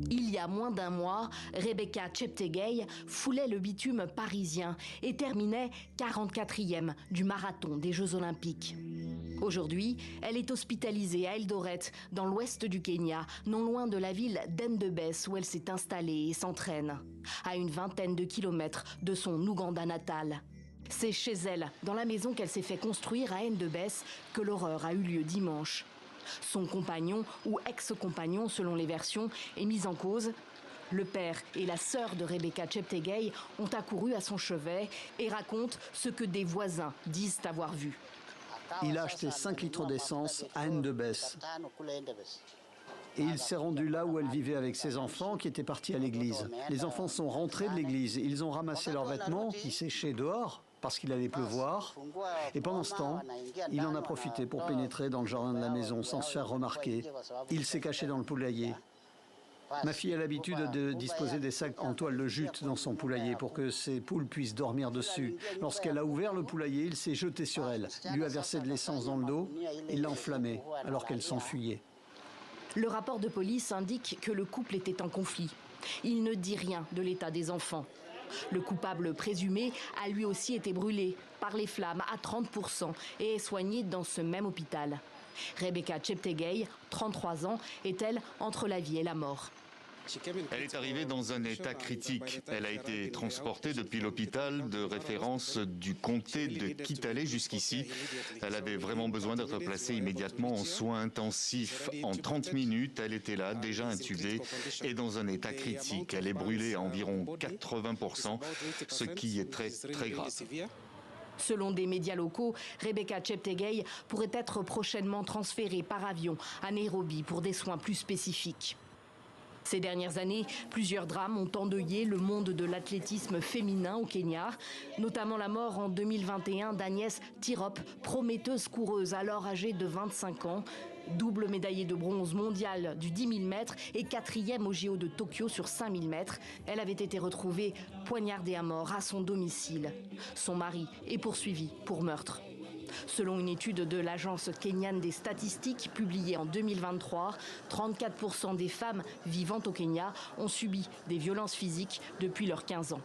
Il y a moins d'un mois, Rebecca Cheptegei foulait le bitume parisien et terminait 44e du marathon des Jeux Olympiques. Aujourd'hui, elle est hospitalisée à Eldoret, dans l'ouest du Kenya, non loin de la ville d'Endebess où elle s'est installée et s'entraîne, à une vingtaine de kilomètres de son Ouganda natal. C'est chez elle, dans la maison qu'elle s'est fait construire à Endebess, que l'horreur a eu lieu dimanche. Son compagnon, ou ex-compagnon selon les versions, est mis en cause. Le père et la sœur de Rebecca Cheptegei ont accouru à son chevet et racontent ce que des voisins disent avoir vu. Il a acheté 5 litres d'essence à Endebess. Et il s'est rendu là où elle vivait avec ses enfants qui étaient partis à l'église. Les enfants sont rentrés de l'église. Ils ont ramassé leurs vêtements qui séchaient dehors parce qu'il allait pleuvoir. Et pendant ce temps, il en a profité pour pénétrer dans le jardin de la maison sans se faire remarquer. Il s'est caché dans le poulailler. Ma fille a l'habitude de disposer des sacs en toile de jute dans son poulailler pour que ses poules puissent dormir dessus. Lorsqu'elle a ouvert le poulailler, il s'est jeté sur elle, lui a versé de l'essence dans le dos, il l'a enflammée alors qu'elle s'enfuyait. Le rapport de police indique que le couple était en conflit. Il ne dit rien de l'état des enfants. Le coupable présumé a lui aussi été brûlé par les flammes à 30% et est soigné dans ce même hôpital. Rebecca Cheptegei, 33 ans, est-elle entre la vie et la mort. Elle est arrivée dans un état critique. Elle a été transportée depuis l'hôpital de référence du comté de Kitale jusqu'ici. Elle avait vraiment besoin d'être placée immédiatement en soins intensifs. En 30 minutes, elle était là, déjà intubée et dans un état critique. Elle est brûlée à environ 80%, ce qui est très, très grave. Selon des médias locaux, Rebecca Cheptegei pourrait être prochainement transférée par avion à Nairobi pour des soins plus spécifiques. Ces dernières années, plusieurs drames ont endeuillé le monde de l'athlétisme féminin au Kenya, notamment la mort en 2021 d'Agnès Tirop, prometteuse coureuse alors âgée de 25 ans, double médaillée de bronze mondiale du 10 000 mètres et 4e au JO de Tokyo sur 5 000 mètres. Elle avait été retrouvée poignardée à mort à son domicile. Son mari est poursuivi pour meurtre. Selon une étude de l'agence kenyane des statistiques publiée en 2023, 34% des femmes vivant au Kenya ont subi des violences physiques depuis leurs 15 ans.